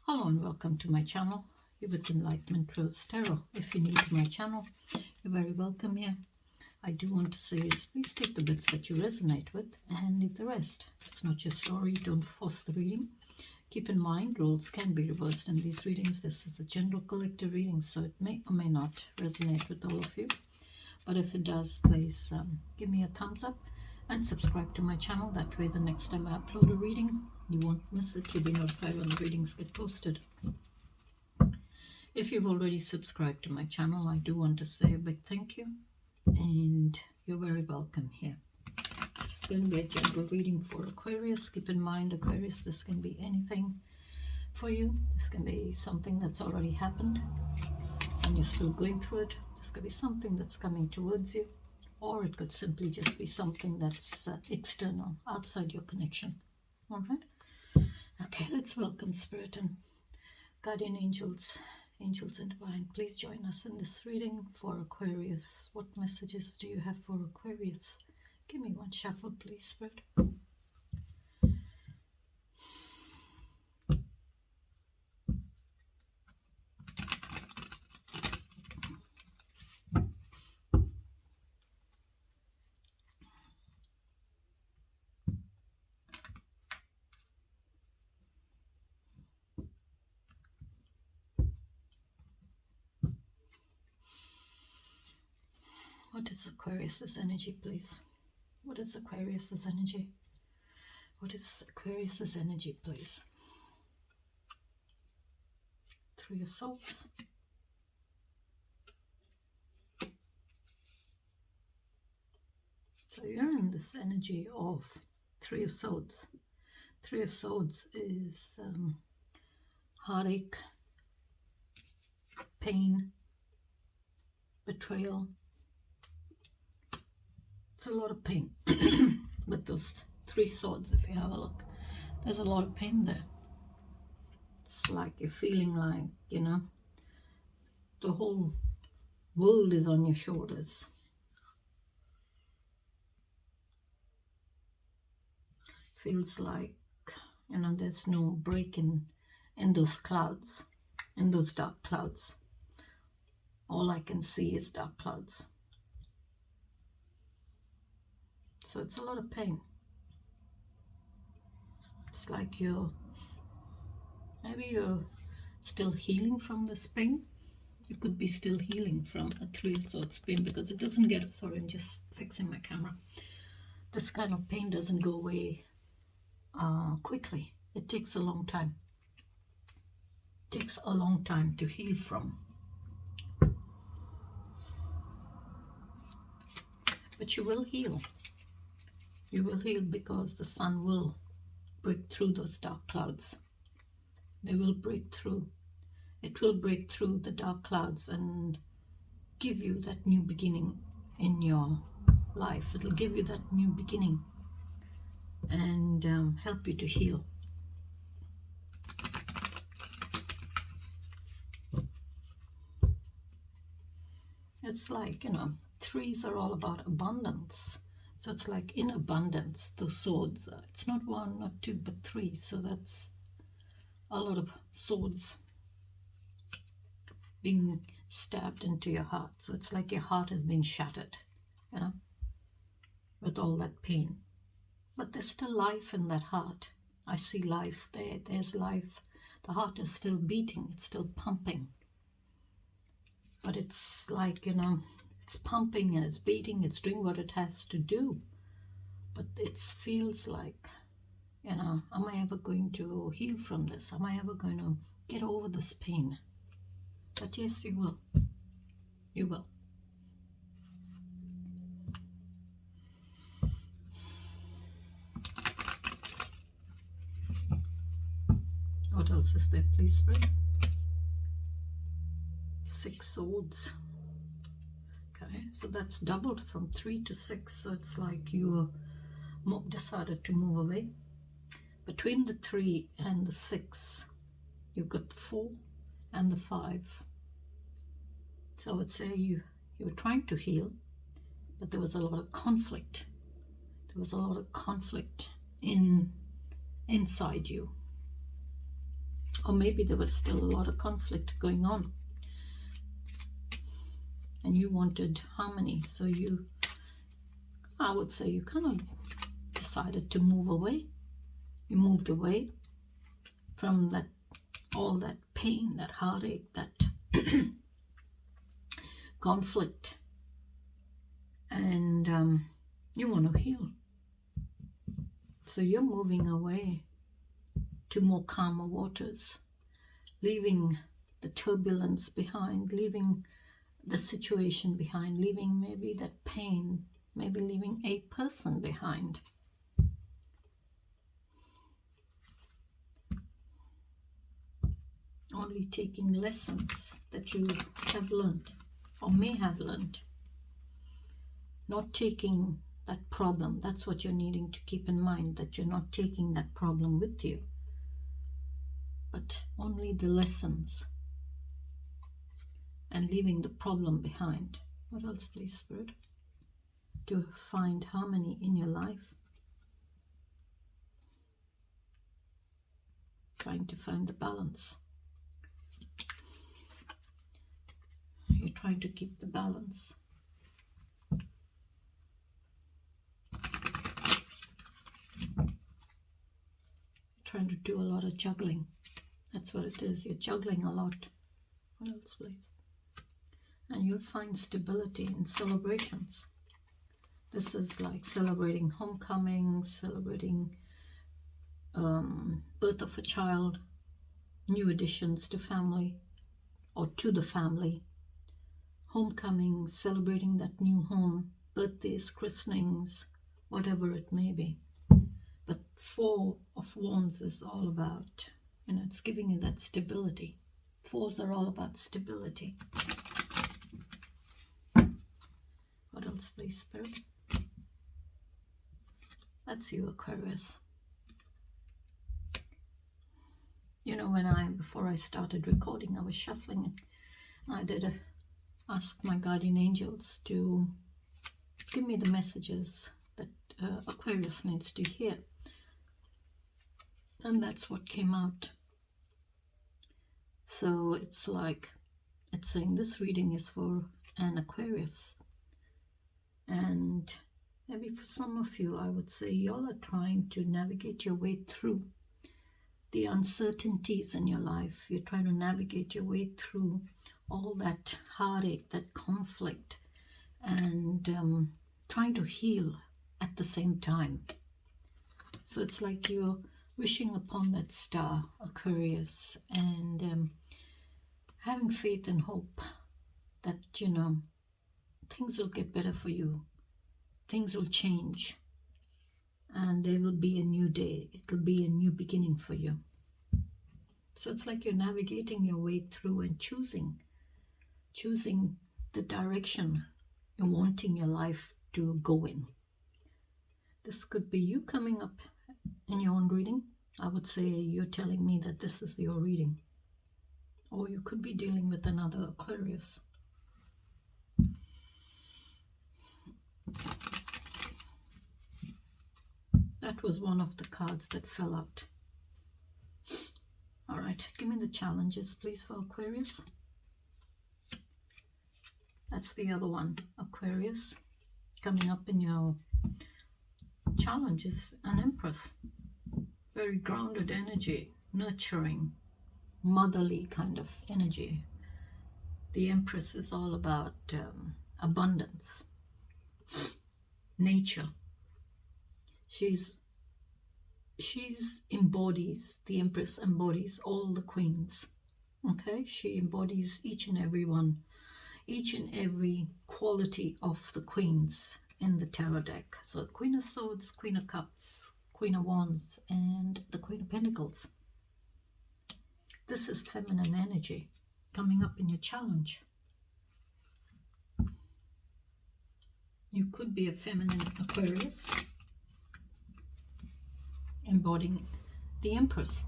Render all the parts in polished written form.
Hello and welcome to my channel. You're with Enlightenment Rose Tarot. If you're new to my channel, you're very welcome here. I do want to say is please take the bits that you resonate with and leave the rest. It's not your story. Don't force the reading. Keep in mind, roles can be reversed in these readings. This is a general collective reading, so it may or may not resonate with all of you. But if it does, please give me a thumbs up and subscribe to my channel. That way the next time I upload a reading, you won't miss it. You'll be notified when the readings get posted. If you've already subscribed to my channel, I do want to say a big thank you, and you're very welcome here. This is going to be a general reading for Aquarius. Keep in mind, Aquarius, this can be anything for you. This can be something that's already happened and you're still going through it. This could be something that's coming towards you, or it could simply just be something that's external, outside your connection. All right? Okay, let's welcome Spirit and Guardian Angels, Angels and Divine. Please join us in this reading for Aquarius. What messages do you have for Aquarius? Give me one shuffle, please, Spirit. What is Aquarius's energy, please? What is Aquarius's energy? What is Aquarius's energy, please? Three of Swords. So you're in this energy of Three of Swords. Three of Swords is heartache, pain, betrayal. It's a lot of pain with those three swords. If you have a look, there's a lot of pain there. It's like you're feeling like, you know, the whole world is on your shoulders. Feels like, you know, there's no break in those clouds, in those dark clouds. All I can see is dark clouds. So it's a lot of pain. It's like maybe you're still healing from this pain. You could be still healing from a Three of Swords pain, because it doesn't get, sorry, I'm just fixing my camera. This kind of pain doesn't go away quickly. It takes a long time. It takes a long time to heal from. But you will heal. You will heal because the sun will break through those dark clouds. They will break through. It will break through the dark clouds and give you that new beginning in your life. It'll give you that new beginning and help you to heal. It's like, you know, threes are all about abundance. So it's like in abundance, those swords. It's not one, not two, but three. So that's a lot of swords being stabbed into your heart. So it's like your heart has been shattered, you know, with all that pain. But there's still life in that heart. I see life there. There's life. The heart is still beating. It's still pumping. But it's like, you know, it's pumping and it's beating. It's doing what it has to do. But it feels like, you know, am I ever going to heal from this? Am I ever going to get over this pain? But yes, you will. You will. What else is there, please, Spirit? Six Swords. Okay, so that's doubled from 3 to 6. So it's like you decided to move away. Between the 3 and the 6, you've got the 4 and the 5. So I would say you were trying to heal, but there was a lot of conflict. There was a lot of conflict inside you. Or maybe there was still a lot of conflict going on and you wanted harmony. So I would say you kind of decided to move away. You moved away from all that pain, that heartache, that conflict. And you want to heal. So you're moving away to more calmer waters, leaving the turbulence behind, leaving the situation behind, leaving maybe that pain, maybe leaving a person behind. Only taking lessons that you have learned or may have learned. Not taking that problem. That's what you're needing to keep in mind, that you're not taking that problem with you, but only the lessons and leaving the problem behind. What else, please, Spirit? To find harmony in your life. Trying to find the balance. You're trying to keep the balance. Trying to do a lot of juggling. That's what it is. You're juggling a lot. What else, please? And you'll find stability in celebrations. This is like celebrating homecomings, celebrating birth of a child, new additions to family or to the family, homecomings, celebrating that new home, birthdays, christenings, whatever it may be. But Four of Wands is all about, it's giving you that stability. Fours are all about stability. What else, please, Spirit? That's you, Aquarius. Before I started recording, I was shuffling and I did ask my guardian angels to give me the messages that Aquarius needs to hear. And that's what came out. So it's saying this reading is for an Aquarius. And maybe for some of you, I would say y'all are trying to navigate your way through the uncertainties in your life. You're trying to navigate your way through all that heartache, that conflict, and trying to heal at the same time. So it's like you're wishing upon that star, Aquarius, and having faith and hope that, things will get better for you. Things will change. And there will be a new day. It will be a new beginning for you. So it's like you're navigating your way through and choosing the direction you're wanting your life to go in. This could be you coming up in your own reading. I would say you're telling me that this is your reading. Or you could be dealing with another Aquarius. That was one of the cards that fell out. All right, give me the challenges, please, for Aquarius. That's the other one, Aquarius. Coming up in your challenges, an Empress. Very grounded energy, nurturing, motherly kind of energy. The Empress is all about abundance, nature. The Empress embodies all the queens. Okay, she embodies each and every one, each and every quality of the queens in the tarot deck. So Queen of Swords, Queen of Cups, Queen of Wands, and the Queen of Pentacles. This is feminine energy coming up in your challenge. You could be a feminine Aquarius, embodying the Empress.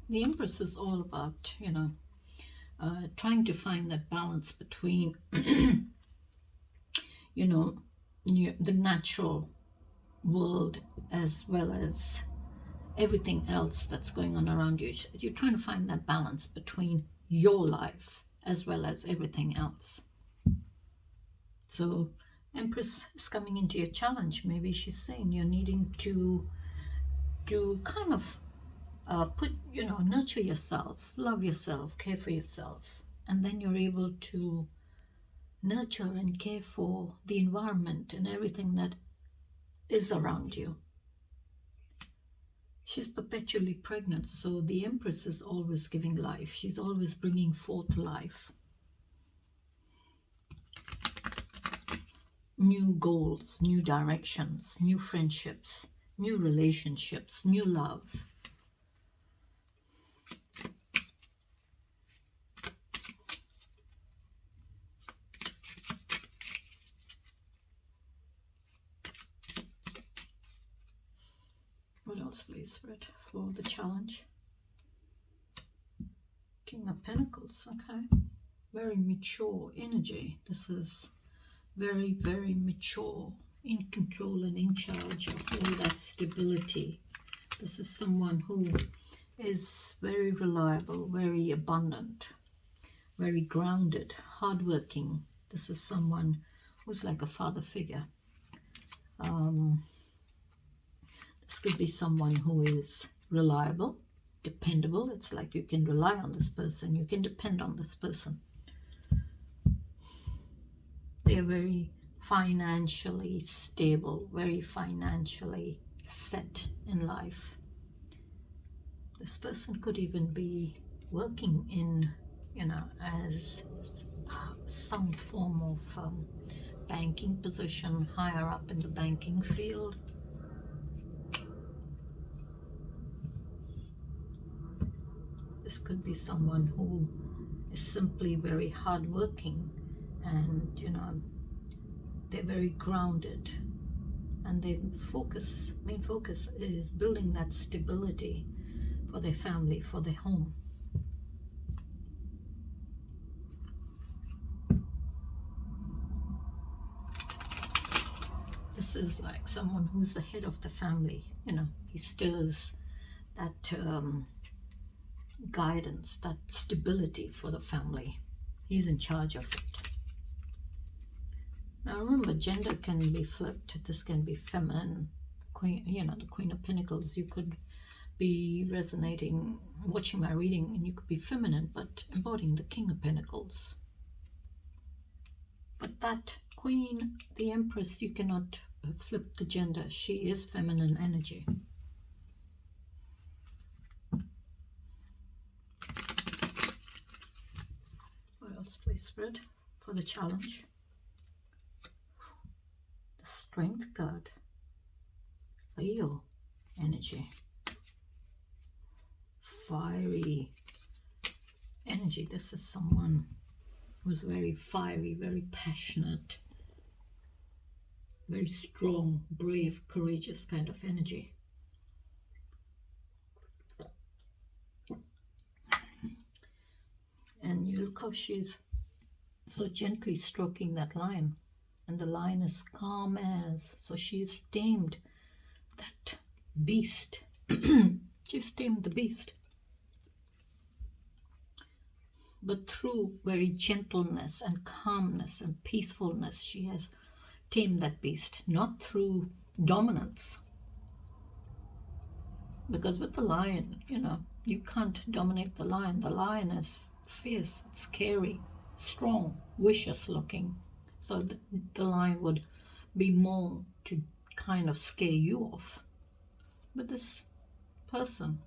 The Empress is all about, trying to find that balance between, the natural world as well as, everything else that's going on around you. You're trying to find that balance between your life as well as everything else. So Empress is coming into your challenge. Maybe she's saying you're needing to kind of nurture yourself, love yourself, care for yourself, and then you're able to nurture and care for the environment and everything that is around you. She's perpetually pregnant, so the Empress is always giving life. She's always bringing forth life. New goals, new directions, new friendships, new relationships, new love. What else, please, Red, for the challenge? King of Pentacles, okay. Very mature energy. This is very, very mature, in control and in charge of all that stability. This is someone who is very reliable, very abundant, very grounded, hardworking. This is someone who's like a father figure. This could be someone who is reliable, dependable. It's like you can rely on this person, you can depend on this person. They're very financially stable, very financially set in life. This person could even be working in, as some form of banking position, higher up in the banking field. This could be someone who is simply very hardworking, and they're very grounded, and their main focus is building that stability for their family, for their home. This is like someone who's the head of the family. He stirs that guidance, that stability for the family. He's in charge of it. Now remember, gender can be flipped. This can be feminine. Queen, the Queen of Pentacles. You could be resonating, watching my reading, and you could be feminine, but embodying the King of Pentacles. But that Queen, the Empress, you cannot flip the gender. She is feminine energy. What else, please, spread for the challenge? The Strength card. Leo energy. Fiery energy. This is someone who's very fiery, very passionate, very strong, brave, courageous kind of energy. And you look how she's so gently stroking that lion, and the lion is calm as, so she's tamed that beast. She's tamed the beast. But through very gentleness and calmness and peacefulness, she has tamed that beast, not through dominance. Because with the lion, you can't dominate the lion. The lion is fierce, scary, strong, vicious looking. So the lion would be more to kind of scare you off. But this person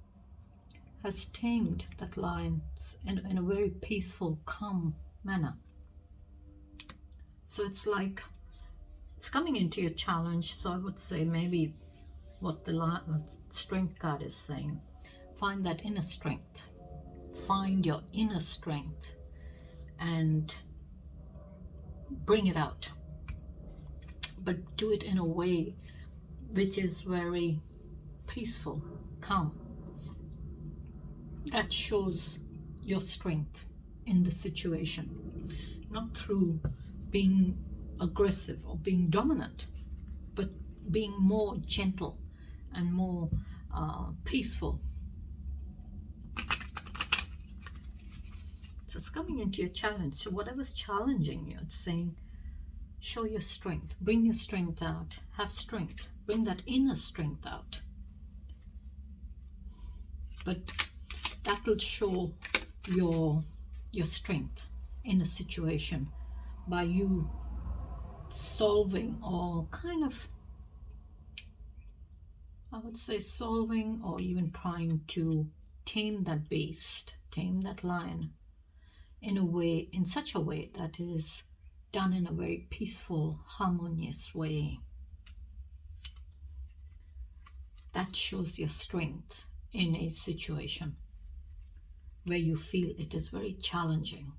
has tamed that lion in a very peaceful, calm manner. So it's like it's coming into your challenge. So I would say maybe what the Strength card is saying, find that inner strength. Find your inner strength and bring it out. But do it in a way which is very peaceful, calm. That shows your strength in the situation, not through being aggressive or being dominant, but being more gentle and more peaceful. So it's coming into your challenge. So whatever's challenging you, it's saying, show your strength. Bring your strength out. Have strength. Bring that inner strength out. But that will show your strength in a situation by you solving, or kind of, I would say, solving or even trying to tame that beast, tame that lion in a way, in such a way that is done in a very peaceful, harmonious way. That shows your strength in a situation where you feel it is very challenging.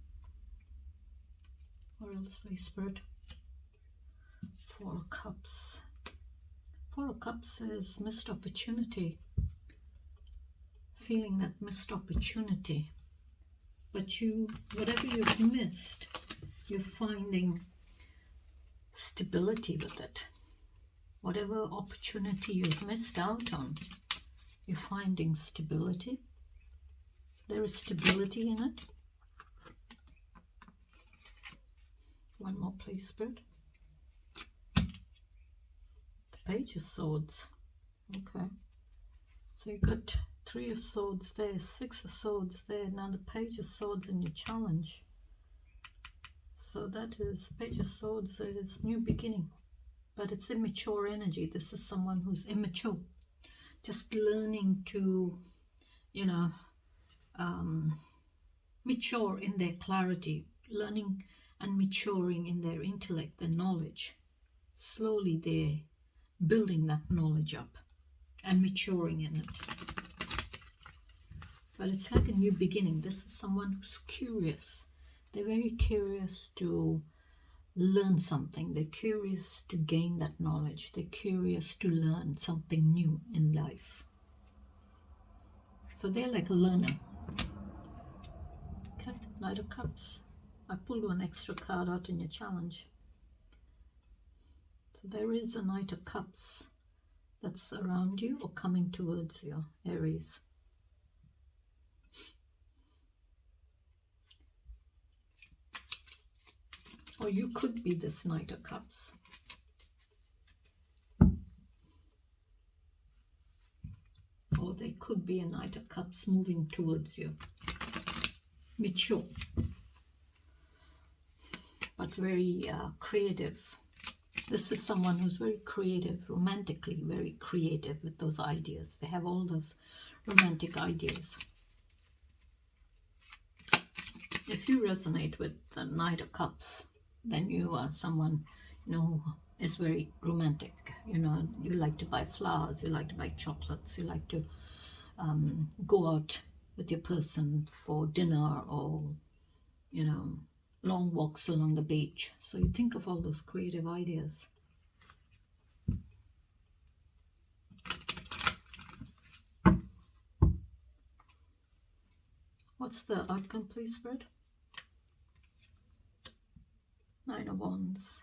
Or else, my Spirit? 4 of Cups. 4 of Cups is missed opportunity. Feeling that missed opportunity. But you, whatever you've missed, you're finding stability with it. Whatever opportunity you've missed out on, you're finding stability. There is stability in it. One more, please, Spirit. The Page of Swords. Okay. So you got 3 of Swords there, 6 of Swords there. Now the Page of Swords in your challenge. So that is, Page of Swords is new beginning. But it's immature energy. This is someone who's immature. Just learning to, you know, mature in their clarity. Learning and maturing in their intellect, their knowledge. Slowly they're building that knowledge up and maturing in it. But it's like a new beginning. This is someone who's curious. They're very curious to learn something. They're curious to gain that knowledge. They're curious to learn something new in life. So they're like a learner. Okay, Knight of Cups. I pulled one extra card out in your challenge. So there is a Knight of Cups that's around you or coming towards you, Aries. Or you could be this Knight of Cups. Or there could be a Knight of Cups moving towards you. Mature. But very creative. This is someone who's very creative, romantically very creative with those ideas. They have all those romantic ideas. If you resonate with the Knight of Cups, then you are someone, you know, who is very romantic. You know, you like to buy flowers, you like to buy chocolates, you like to go out with your person for dinner, or, you know, long walks along the beach. So you think of all those creative ideas. What's the outcome, please, Spirit? 9 of Wands.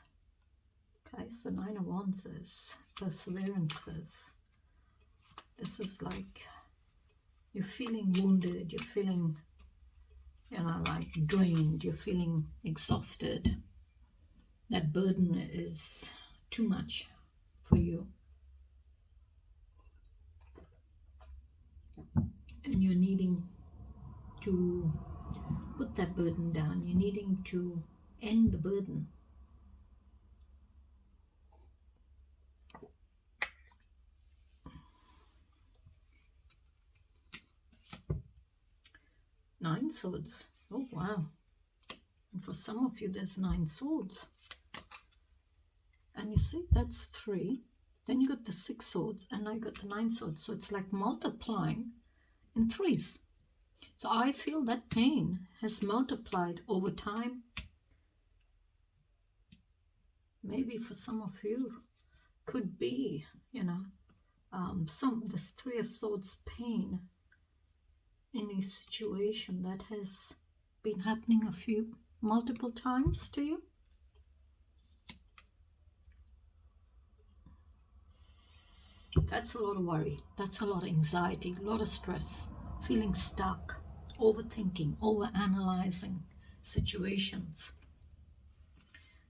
Okay, so 9 of Wands is perseverances. This is like you're feeling wounded, you're feeling, you know, like drained, you're feeling exhausted. That burden is too much for you. And you're needing to put that burden down. You're needing to end the burden. Nine swords. Oh, wow. And for some of you, there's 9 swords. And you see, that's 3. Then you got the 6 swords, and now you got the 9 swords. So it's like multiplying in 3s. So I feel that pain has multiplied over time. Maybe for some of you, could be, you know, this 3 of Swords pain in a situation that has been happening multiple times to you. That's a lot of worry. That's a lot of anxiety, a lot of stress, feeling stuck, overthinking, overanalyzing situations,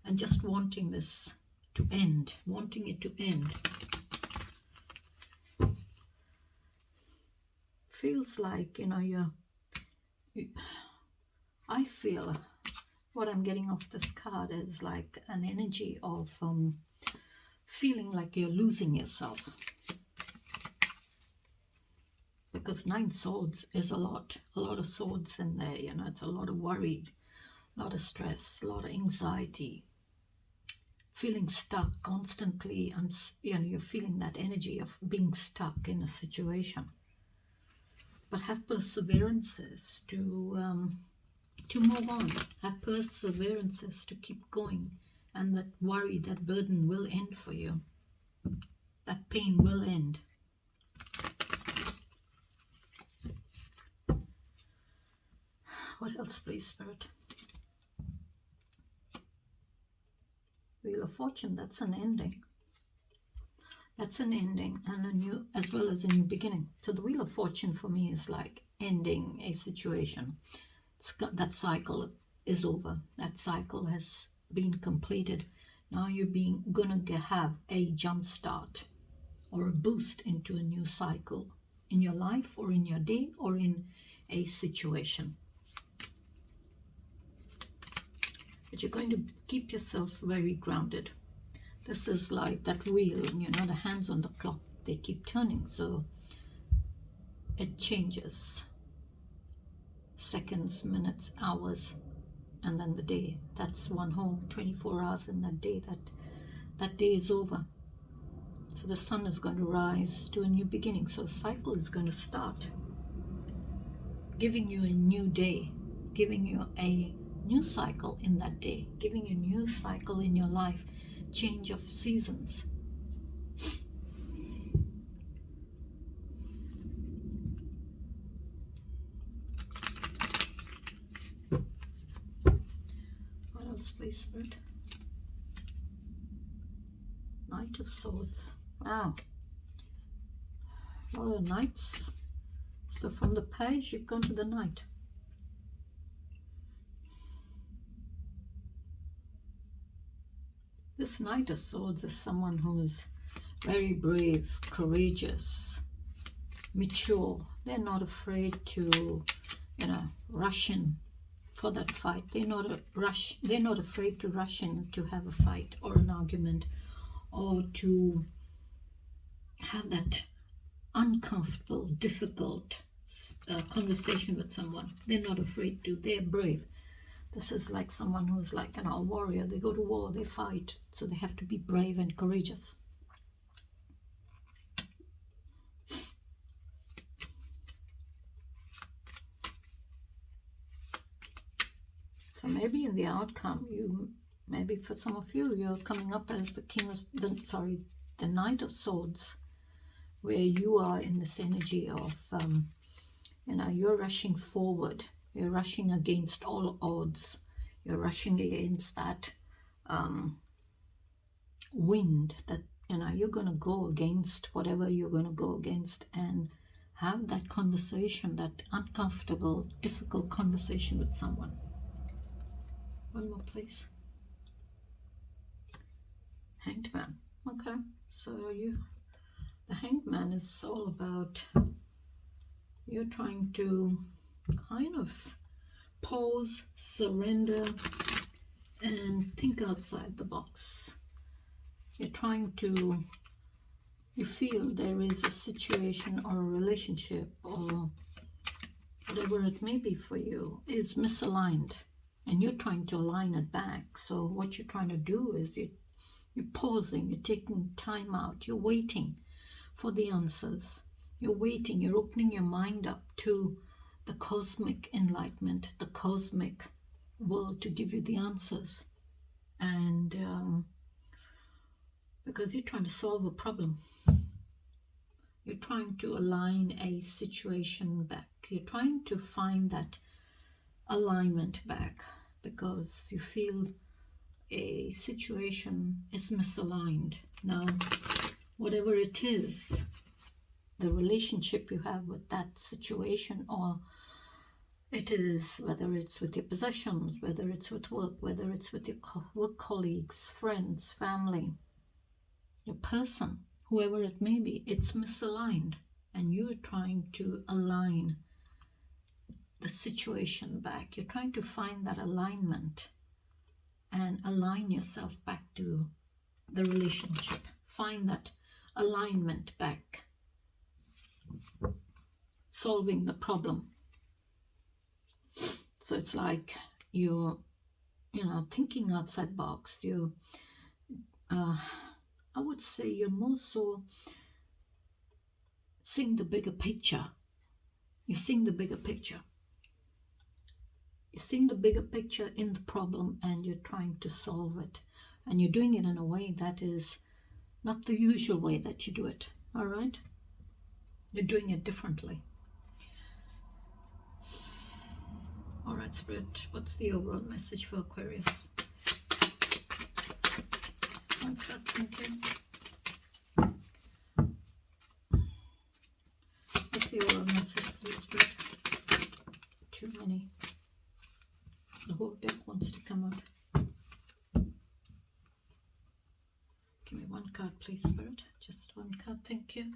and just wanting this to end, wanting it to end. Feels like, you know, I feel what I'm getting off this card is like an energy of feeling like you're losing yourself. Because 9 swords is a lot of swords in there, you know, it's a lot of worry, a lot of stress, a lot of anxiety, feeling stuck constantly, and you know, you're feeling that energy of being stuck in a situation. But have perseverances to move on, have perseverances to keep going, and that worry, that burden will end for you, that pain will end. What else, please, Spirit? Wheel of Fortune, that's an ending. That's an ending and a new, as well as a new beginning. So the Wheel of Fortune for me is like ending a situation. That cycle is over. That cycle has been completed. Now you're gonna have a jump start or a boost into a new cycle in your life or in your day or in a situation. But you're going to keep yourself very grounded. This is like that wheel, you know, the hands on the clock, they keep turning, so it changes. Seconds, minutes, hours, and then the day. That's one whole 24 hours in that day. That day is over. So the sun is going to rise to a new beginning. So the cycle is going to start, giving you a new day, giving you a new cycle in that day, giving you a new cycle in your life, change of seasons. What else, please, Spirit? Knight of Swords. Wow. A lot of knights. So from the page, you've gone to the knight. This Knight of Swords is someone who's very brave, courageous, mature. They're not afraid to, you know, rush in for that fight. They're not afraid to rush in to have a fight or an argument, or to have that uncomfortable, difficult conversation with someone. They're not afraid to. They're brave. This is like someone who's like a warrior. They go to war, they fight, so they have to be brave and courageous. So maybe in the outcome, maybe for some of you, you're coming up as the Knight of Swords, where you are in this energy of, you know, you're rushing forward. You're rushing against all odds. You're rushing against that wind that, you know, you're going to go against whatever you're going to go against and have that conversation, that uncomfortable, difficult conversation with someone. One more, please. Hanged Man. Okay, so the Hanged Man is all about you're trying to kind of pause, surrender, and think outside the box. You're trying to, you feel there is a situation or a relationship or whatever it may be for you is misaligned, and you're trying to align it back. So what you're trying to do is you're pausing, you're taking time out, you're waiting for the answers. You're waiting, you're opening your mind up to the cosmic enlightenment, the cosmic world to give you the answers. And because you're trying to solve a problem, you're trying to align a situation back, you're trying to find that alignment back because you feel a situation is misaligned. Now, whatever it is, the relationship you have with that situation, or it is, whether it's with your possessions, whether it's with work, whether it's with your work colleagues, friends, family, your person, whoever it may be, it's misaligned, and you're trying to align the situation back. You're trying to find that alignment and align yourself back to the relationship. Find that alignment back. Solving the problem. So it's like you're, thinking outside box. You, I would say you're more so seeing the bigger picture. You're seeing the bigger picture. You're seeing the bigger picture in the problem, and you're trying to solve it. And you're doing it in a way that is not the usual way that you do it. All right? You're doing it differently. All right, Spirit, what's the overall message for Aquarius? One card, thank you. What's the overall message, please, Spirit? Too many. The whole deck wants to come out. Give me one card, please, Spirit. Just one card, thank you.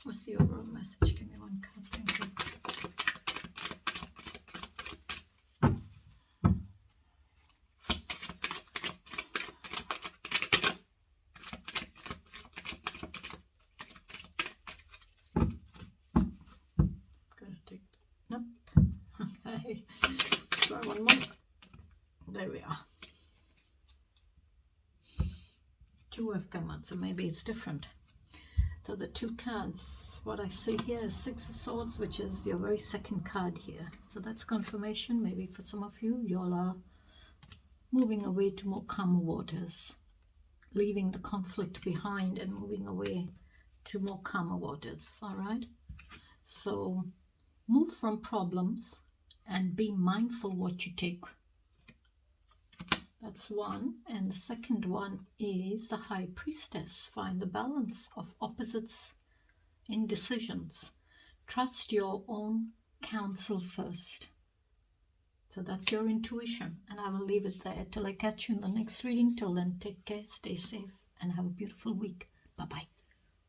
What's the overall message? Give me one card, thank you. Gonna take, nope. Okay, try one more. There we are. Two have come out, so maybe it's different. So the two cards, what I see here is Six of Swords, which is your very second card here. So that's confirmation. Maybe for some of you, you all are moving away to more calmer waters, leaving the conflict behind and moving away to more calmer waters. All right. So move from problems and be mindful what you take. That's one. And the second one is the High Priestess. Find the balance of opposites in decisions. Trust your own counsel first. So that's your intuition. And I will leave it there till I catch you in the next reading. Till then, take care, stay safe, and have a beautiful week. Bye-bye.